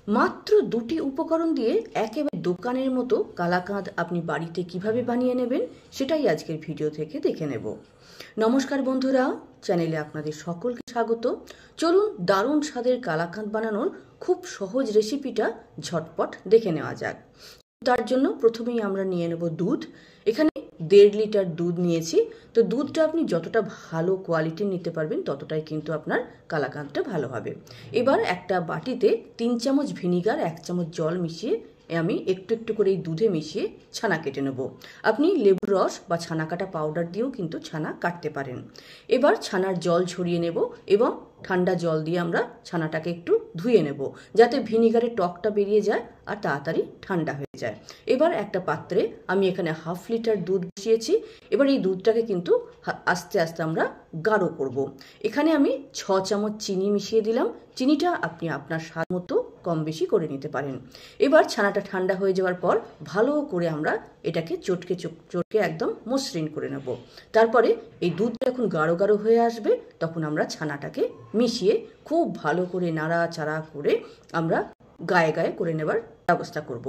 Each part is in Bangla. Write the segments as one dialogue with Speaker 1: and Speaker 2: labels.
Speaker 1: মাত্র দুটি উপকরণ দিয়ে একেবারে দোকানের মতো কালাকাঁদ আপনি বাড়িতে কিভাবে বানিয়ে নেবেন সেটাই আজকের ভিডিও থেকে দেখে নেব। নমস্কার বন্ধুরা, চ্যানেলে আপনাদের সকলকে স্বাগত। চলুন দারুণ স্বাদের কালাকাঁদ বানানোর খুব সহজ রেসিপিটা ঝটপট দেখে নেওয়া যাক। তার জন্য প্রথমেই আমরা নিয়ে নেব দুধ। এখানে 1.5 লিটার দুধ নিয়েছি। তো দুধটা আপনি যতটা ভালো কোয়ালিটির নিতে পারবেন ততটাই কিন্তু আপনার কালাকাঁদটা ভালো হবে। এবার একটা বাটিতে 3 চামচ ভিনিগার 1 চামচ জল মিশিয়ে আমি একটু একটু করে এই দুধে মিশিয়ে ছানা কেটে নেব। আপনি লেবুর রস বা ছানা কাটা পাউডার দিয়েও কিন্তু ছানা কাটতে পারেন। এবার ছানার জল ছড়িয়ে নেব এবং ঠান্ডা জল দিয়ে আমরা ছানাটাকে একটু ধুয়ে নেব, যাতে ভিনিগারের টকটা বেরিয়ে যায় আর তাড়াতাড়ি ঠান্ডা হয়ে যায়। এবার একটা পাত্রে আমি এখানে 1/2 লিটার দুধ বসিয়েছি। এবার এই দুধটাকে কিন্তু আস্তে আস্তে আমরা গাঢ় করব। এখানে আমি 6 চামচ চিনি মিশিয়ে দিলাম। চিনিটা আপনি আপনার স্বাদ মতো কম বেশি করে নিতে পারেন। এবার ছানাটা ঠান্ডা হয়ে যাওয়ার পর ভালো করে আমরা এটাকে চটকে একদম মসৃণ করে নেব। তারপরে এই দুধটা যখন গাঢ় গাঢ় হয়ে আসবে তখন আমরা ছানাটাকে মিশিয়ে খুব ভালো করে নাড়াচাড়া করে আমরা গায়ে গায়ে করে নেবার ব্যবস্থা করব।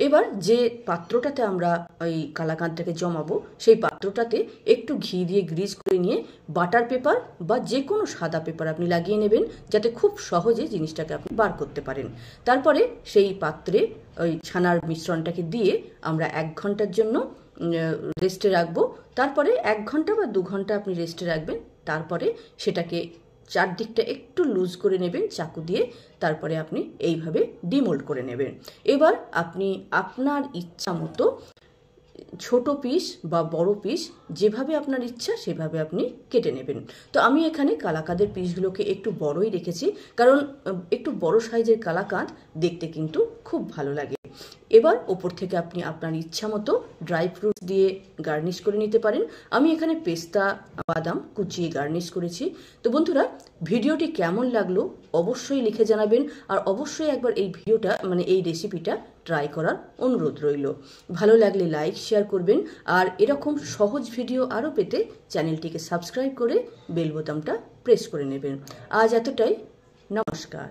Speaker 1: এবার যে পাত্রটাতে আমরা ওই কালাকাঁদটাকে জমাবো সেই পাত্রটাতে একটু ঘি দিয়ে গ্রিজ করে নিয়ে বাটার পেপার বা যে কোনো সাদা পেপার আপনি লাগিয়ে নেবেন, যাতে খুব সহজে জিনিসটাকে আপনি বার করতে পারেন। তারপরে সেই পাত্রে ওই ছানার মিশ্রণটাকে দিয়ে আমরা 1 ঘন্টার জন্য রেস্টে রাখবো। তারপরে 1 ঘন্টা বা 2 ঘন্টা আপনি রেস্টে রাখবেন। তারপরে সেটাকে চারদিকটা একটু লুজ করে নেবেন চাকু দিয়ে। তারপরে আপনি এইভাবে ডিমোল্ড করে নেবেন। এবার আপনি আপনার ইচ্ছা মতো ছোট পিস বা বড় পিস যেভাবে আপনার ইচ্ছা সেভাবে আপনি কেটে নেবেন। তো আমি এখানে কালাকাঁদের পিসগুলোকে একটু বড়ই রেখেছি, কারণ একটু বড় সাইজের কালাকাঁদ দেখতে কিন্তু খুব ভালো লাগে। এবার ওপর থেকে আপনি আপনার ইচ্ছা মতো ড্রাই ফ্রুটস দিয়ে গার্নিশ করে নিতে পারেন। আমি এখানে পেস্তা বাদাম কুচিয়ে গার্নিশ করেছি। তো বন্ধুরা, ভিডিওটি কেমন লাগলো অবশ্যই লিখে জানাবেন, আর অবশ্যই একবার এই ভিডিওটা এই রেসিপিটা ট্রাই করার অনুরোধ রইল। ভালো লাগলে লাইক শেয়ার করবেন, আর এরকম সহজ ভিডিও আরও পেতে চ্যানেলটিকে সাবস্ক্রাইব করে বেল বোতামটা প্রেস করে নেবেন। আজ এতটাই, নমস্কার।